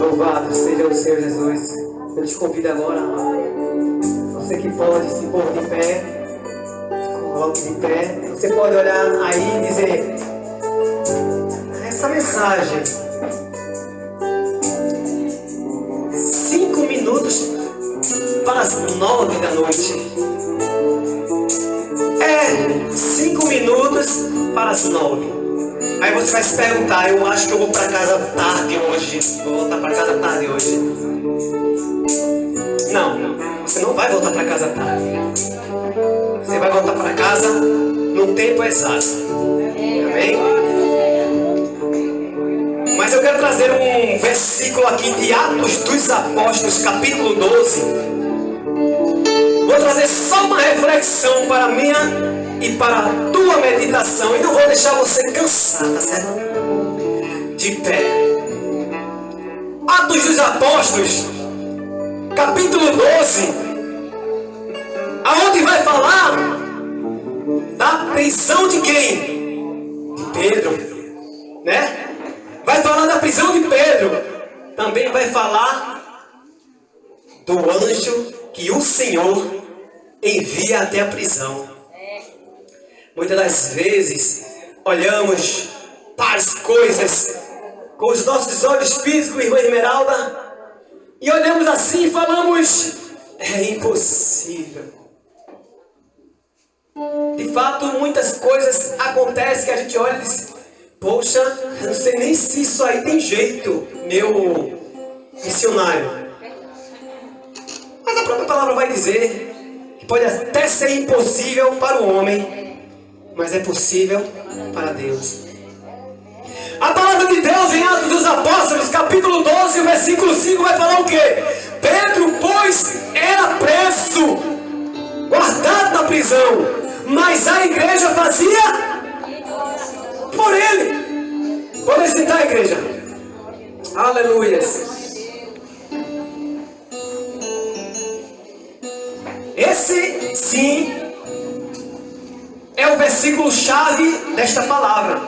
Louvado seja o Senhor Jesus. Eu te convido agora, você que pode se pôr de pé, se coloque de pé. Você pode olhar aí e dizer: essa mensagem, 5 minutos para as 9 da noite. 5 minutos para as 9. Aí você vai se perguntar: eu acho que eu vou para casa tarde hoje. Vou voltar para casa tarde hoje. Não, você não vai voltar para casa tarde. Você vai voltar para casa no tempo exato. Amém? Mas eu quero trazer um versículo aqui de Atos dos Apóstolos, capítulo 12. Vou trazer só uma reflexão para a minha e para a tua meditação. E não vou deixar você cansar, tá certo? De pé. Atos dos Apóstolos, capítulo 12. Aonde vai falar da prisão de quem? De Pedro, né? Vai falar da prisão de Pedro. Também vai falar do anjo que o Senhor envia até a prisão. Muitas das vezes olhamos para as coisas com os nossos olhos físicos, irmã Esmeralda, e olhamos assim e falamos: é impossível. De fato, muitas coisas acontecem que a gente olha e diz: poxa, eu não sei nem se isso aí tem jeito, meu missionário. Mas a própria palavra vai dizer que pode até ser impossível para o homem, mas é possível para Deus. A palavra de Deus em Atos dos Apóstolos, capítulo 12, versículo 5, vai falar o quê? Pedro, pois, era preso, guardado na prisão, mas a igreja fazia por ele. Podem sentar, igreja. Aleluias. Esse, sim, é o versículo chave desta palavra.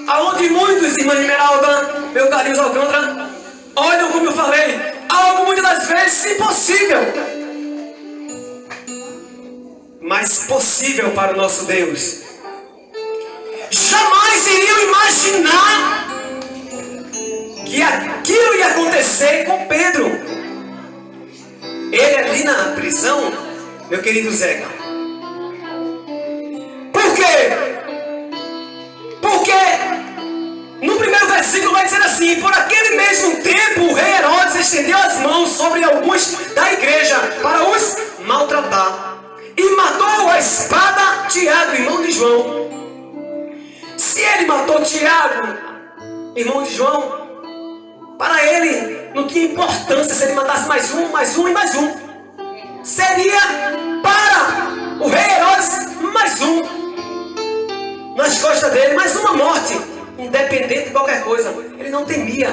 Aonde muitos, irmã Esmeralda, meu Carlinhos Alcântara, olham, como eu falei, algo muitas das vezes impossível, mas possível para o nosso Deus. Jamais iriam imaginar que aquilo ia acontecer com Pedro. Ele ali na prisão, meu querido Zeca. Por quê? Porque no primeiro versículo vai dizer assim: por aquele mesmo tempo o rei Herodes estendeu as mãos sobre alguns da igreja para os maltratar, e matou a espada Tiago, irmão de João. Se ele matou Tiago, irmão de João, para ele não tinha importância se ele matasse mais um e mais um. Seria para o rei Herodes mais um nas costas dele, mais uma morte, independente de qualquer coisa. Ele não temia.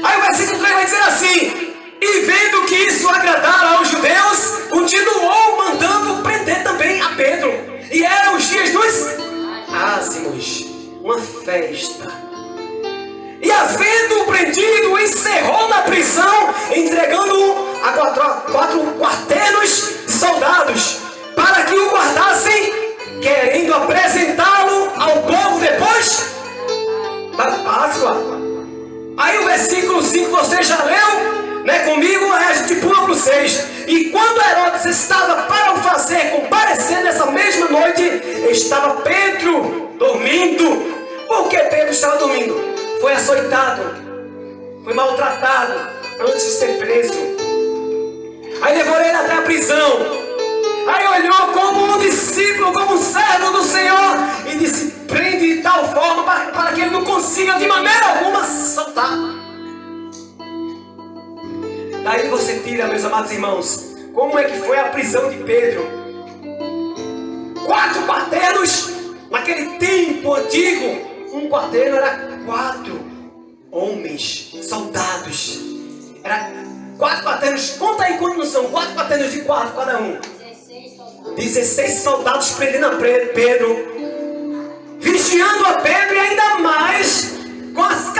Aí o versículo 3 vai dizer assim: e vendo que isso agradara aos judeus, continuou mandando prender também a Pedro. E eram os dias dos ázimos, uma festa. E havendo prendido, encerrou na prisão, entregando-o a quatro quarteirões de soldados, para que o guardassem, querendo apresentá-lo ao povo depois da Páscoa. Aí o versículo 5 você já leu, né, comigo, aí a gente pula para o 6. E quando Herodes estava para o fazer comparecer nessa mesma noite, estava Pedro dormindo. Por que Pedro estava dormindo? Foi açoitado, foi maltratado antes de ser preso. Aí levou ele até a prisão. Aí olhou como um discípulo, como um servo do Senhor, e disse: prende de tal forma para que ele não consiga de maneira alguma soltar. Daí você tira, meus amados irmãos, como é que foi a prisão de Pedro. 4 quarteiros, naquele tempo antigo, um quarteiro era 4 homens, soldados. Era 4 quarteiros, conta aí quantos não são, 4 quarteiros de 4 cada um. 16 soldados prendendo a Pedro, vigiando a Pedro, e ainda mais com as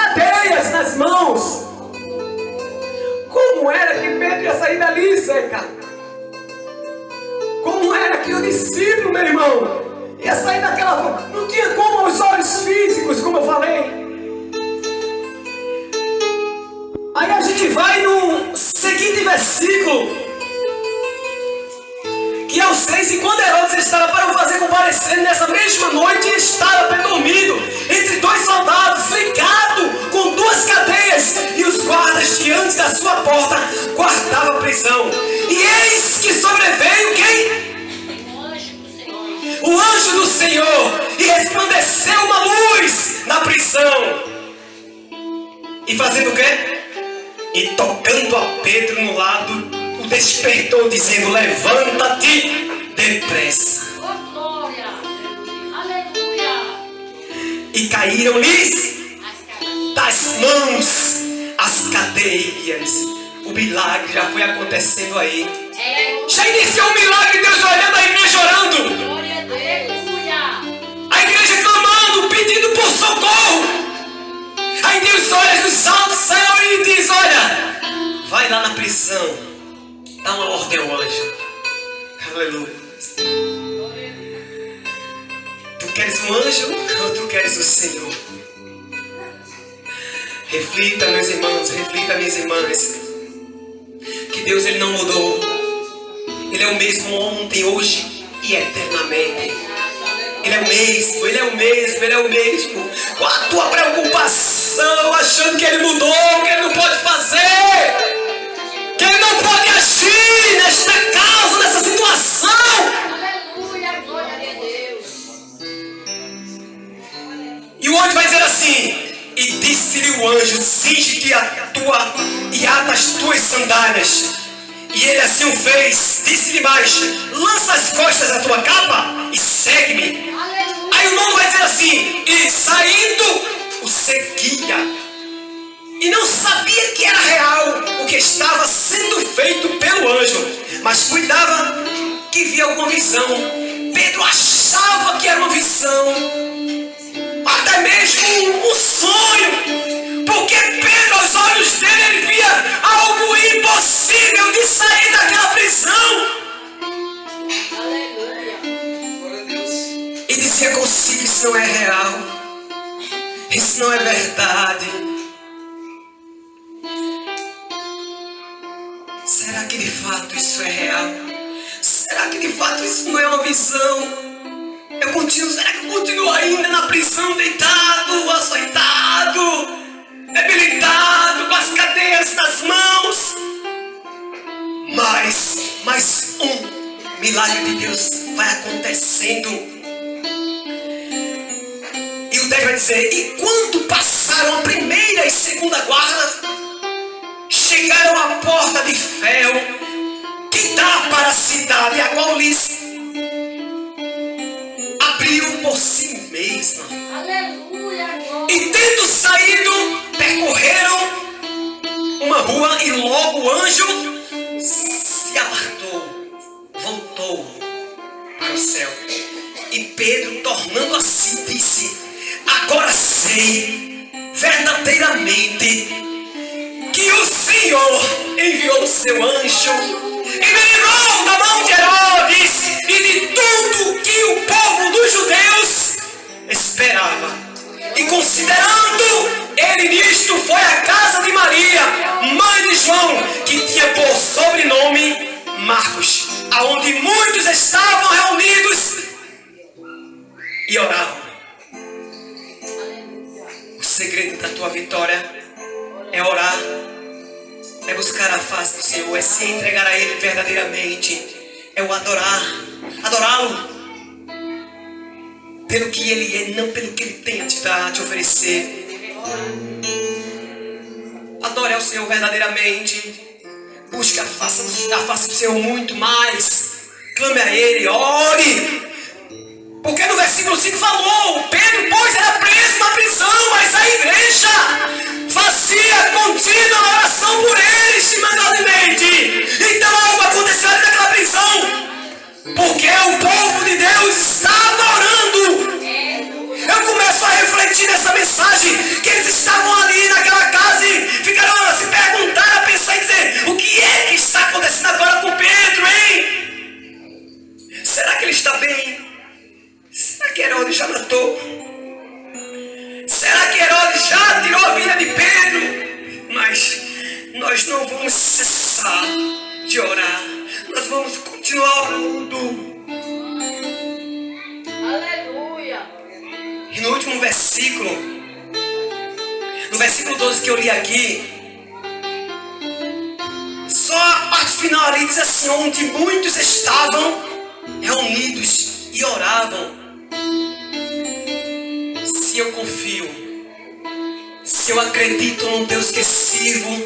seca. Como era que o discípulo, meu irmão, ia sair daquela forma? Não tinha como aos olhos físicos, como eu falei. Aí a gente vai no seguinte versículo, que é o 6. E quando Herodes estava para o fazer comparecer, nessa mesma noite estava dormindo entre dois soldados, ligado com duas cadeias, e os guardas diante da sua porta guardavam a prisão. E eis que sobreveio quem? O anjo do Senhor, e resplandeceu uma luz na prisão. E fazendo o quê? E tocando a Pedro no lado, o despertou, dizendo: levanta-te depressa. Oh, glória! Aleluia! E caíram-lhes das mãos as cadeias. O milagre já foi acontecendo aí. Já iniciou o milagre, Deus olhando a igreja orando. Glória a Deus! A igreja clamando, pedindo por socorro. Aí Deus olha dos altos céus e diz: olha, vai lá na prisão, dá uma ordem ao anjo. Aleluia. Tu queres um anjo ou tu queres o Senhor? Reflita, meus irmãos, reflita, minhas irmãs, que Deus, Ele não mudou. Ele é o mesmo ontem, hoje e eternamente. Ele é o mesmo, Ele é o mesmo, Ele é o mesmo. Qual a tua preocupação, achando que Ele mudou, que Ele não pode fazer, que Ele não pode agir nesta causa, nessa situação? Aleluia! Glória a Deus! E o anjo vai dizer assim: e disse-lhe o anjo: cinge-te e ata as tuas sandálias. E ele assim o fez. Disse-lhe mais: lança as costas da tua capa e segue-me. Aí o nome vai dizer assim: e saindo o seguia. E não sabia que era real o que estava sendo feito pelo anjo, mas cuidava que via alguma visão. Pedro achava que era uma visão, até mesmo um sonho, porque Pedro, aos olhos dele, ele via algo impossível de sair daquela prisão. Aleluia! E dizia consigo: isso não é real, isso não é verdade. Será que de fato isso é real? Será que de fato isso não é uma visão? Será que eu continuo ainda na prisão, deitado, açoitado, debilitado, com as cadeias nas mãos? Mas um milagre de Deus vai acontecendo. E o 10 vai dizer: e quando passaram a primeira e segunda guarda, chegaram à porta de ferro que dá para a cidade, a qual lhes abriu por si mesma. Aleluia! E tendo saído, percorreram uma rua, e logo o anjo se apartou, voltou para o céu. E Pedro, tornando a si, disse: agora sei verdadeiramente que o Senhor enviou o seu anjo e me livrou da mão de Herodes e de tudo que o povo dos judeus esperava. E considerando ele nisto, foi à casa de Maria, mãe de João, que tinha por sobrenome Marcos, aonde muitos estavam reunidos e oravam. O segredo da tua vitória é orar, é buscar a face do Senhor, é se entregar a Ele verdadeiramente, é o adorá-lo pelo que Ele é, não pelo que Ele tem a te dar, a te oferecer. Adore ao Senhor verdadeiramente, busque a face do Senhor muito mais, clame a Ele, ore, porque no versículo 5 falou: Pedro, pois, era preso na prisão, mas a igreja fazia contínua oração por ele, estimadamente. Então algo aconteceu ali naquela prisão, porque o povo de Deus estava orando. Eu começo a refletir nessa mensagem, que eles estavam ali naquela casa e ficaram a se perguntar, a pensar e dizer: o que é que está acontecendo agora com nós não vamos cessar de orar. Nós vamos continuar orando. Aleluia. E no último versículo, no versículo 12 que eu li aqui, só a parte final ali diz assim: onde muitos estavam reunidos e oravam. Se eu confio, se eu acredito num Deus que sirvo,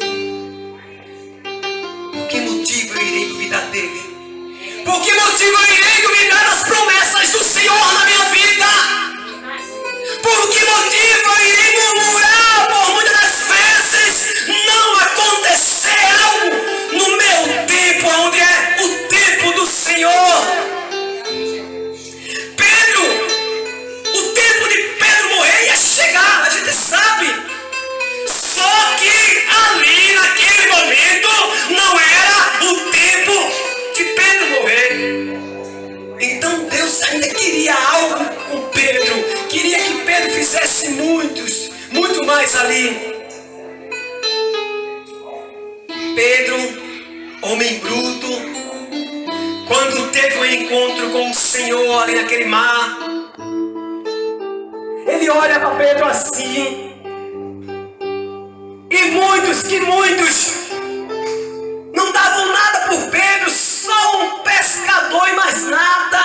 por que motivo eu irei duvidar dele? Por que motivo eu irei duvidar das promessas do Senhor na minha vida? Por que motivo eu irei murmurar por muitas das vezes não acontecer algo no meu tempo, onde é o tempo do Senhor? O tempo de Pedro morrer ia chegar, a gente sabe. Só que ali, naquele momento, não era o tempo de Pedro morrer. Então Deus ainda queria algo com Pedro. Queria que Pedro fizesse muito mais ali. Pedro, homem bruto, quando teve um encontro com o Senhor ali naquele mar, ele olha para Pedro assim. E muitos não davam nada por Pedro, só um pescador e mais nada.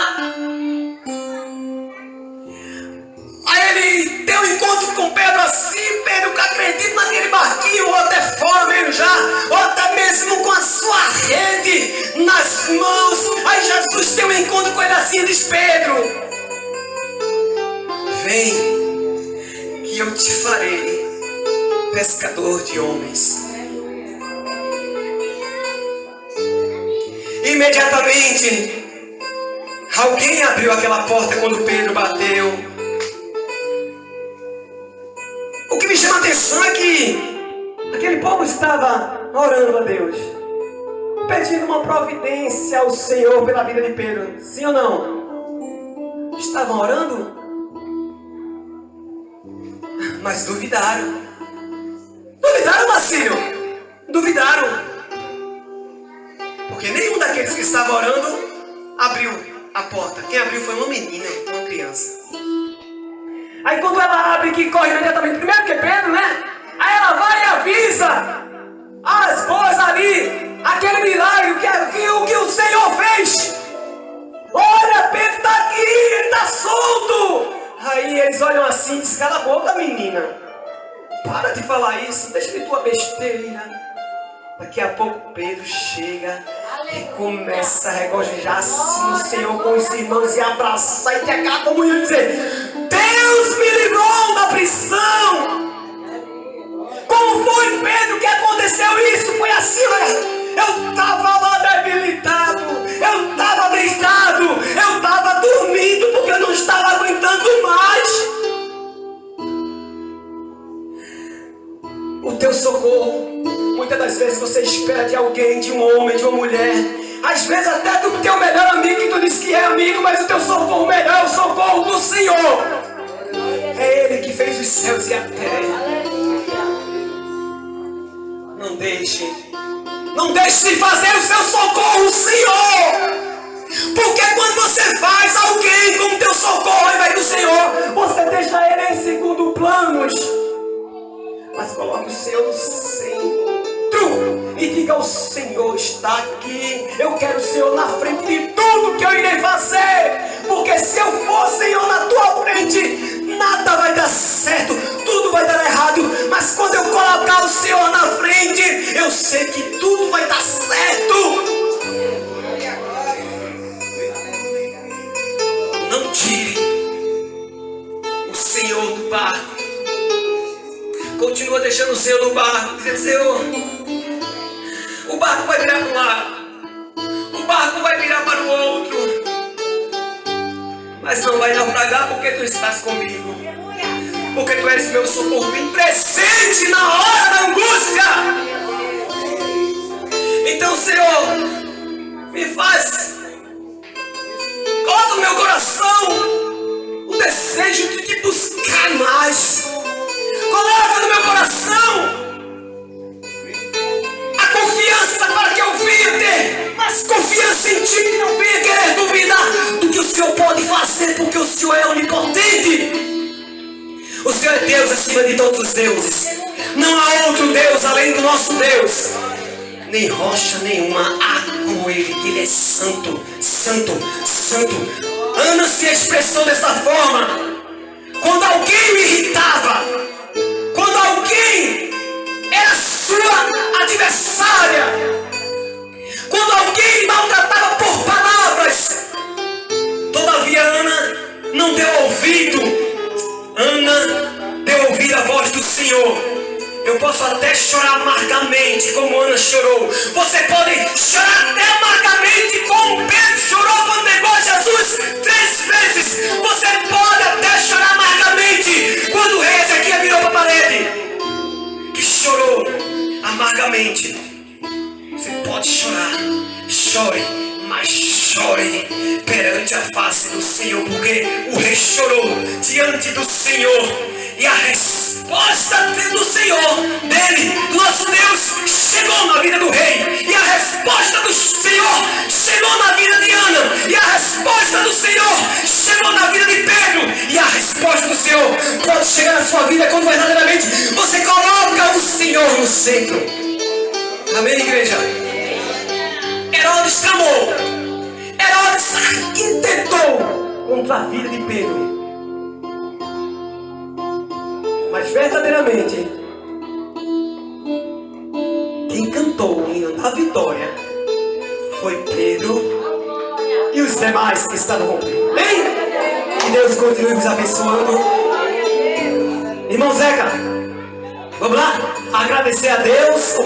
Aí ele tem um encontro com Pedro assim. Pedro que acredita naquele barquinho, ou até fora mesmo já, ou até mesmo com a sua rede nas mãos. Aí Jesus tem um encontro com ele assim e diz: Pedro, vem, que eu te farei pescador de homens. Imediatamente, alguém abriu aquela porta quando Pedro bateu. O que me chama a atenção é que aquele povo estava orando a Deus, pedindo uma providência ao Senhor pela vida de Pedro. Sim ou não? Estavam orando, mas duvidaram. Duvidaram, Marcílio? Duvidaram. Porque nenhum daqueles que estavam orando abriu a porta. Quem abriu foi uma menina, uma criança. Aí quando ela abre, que corre imediatamente, primeiro que Pedro, né? Aí ela vai e avisa a esposa ali, aquele milagre que o Senhor fez. Olha, Pedro está aqui, ele está solto. Aí eles olham assim e dizem: cala a boca, menina. Para de falar isso, deixa de tua besteira. Daqui a pouco Pedro chega e começa a regozijar-se no Senhor com os irmãos e abraçar e ter aquela comunhão e dizer: Deus me livrou da prisão. Como foi, Pedro, que aconteceu isso? Foi assim, eu estava lá debilitado, eu estava deitado, eu estava dormindo porque eu não estava aguentando mais. O teu socorro, muitas das vezes você espera de alguém, de um homem, de uma mulher, às vezes até do teu melhor amigo, que tu diz que é amigo, mas o teu socorro melhor é o socorro do Senhor. É Ele que fez os céus e a terra. Não deixe de fazer o seu socorro, Senhor. Porque quando você faz alguém como teu socorro ao invés do Senhor, você deixa Ele em segundo plano. Mas coloque o Senhor no centro e diga: o Senhor está aqui. Eu quero o Senhor na frente de tudo que eu irei fazer. Porque se eu for, Senhor, na tua frente, nada vai dar certo, tudo vai dar errado. Mas quando eu colocar o Senhor na frente, eu sei que tudo vai dar certo. Não tire o Senhor do barco. Continua deixando o Senhor no barco, dizendo: Senhor, o barco vai virar para um lado, o barco vai virar para o outro, mas não vai naufragar porque tu estás comigo, porque tu és meu socorro bem presente na hora da angústia. Então, Senhor, me faz, coloca no meu coração o desejo de te buscar mais. Coloca no meu coração Senhor é Deus acima de todos os deuses. Não há outro Deus além do nosso Deus. Nem rocha nenhuma há como Ele, que Ele é santo, santo, santo. Ana se expressou dessa forma. Quando alguém o irritava, quando alguém era sua adversária, quando alguém maltratava por palavras, todavia Ana não deu ouvido. Ana deu ouvido à voz do Senhor. Eu posso até chorar amargamente como Ana chorou. Você pode chorar até amargamente como Pedro chorou quando negou Jesus 3 vezes. Você pode até chorar amargamente quando o rei Ezequias virou para a parede, que chorou amargamente. Você pode chorar, chore, mas chore perante a face do Senhor, porque o rei chorou diante do Senhor. E a resposta do Senhor, dele, do nosso Deus, chegou na vida do rei. E a resposta do Senhor chegou na vida de Ana. E a resposta do Senhor chegou na vida de Pedro. E a resposta do Senhor pode chegar na sua vida quando verdadeiramente você coloca o Senhor no centro. Amém, igreja? Herodes tramou. Herodes arquitetou contra a vida de Pedro. Mas verdadeiramente, quem cantou o hino da vitória foi Pedro e os demais que estavam com ele. Amém? Que Deus continue nos abençoando. Irmão Zeca, vamos lá? Agradecer a Deus.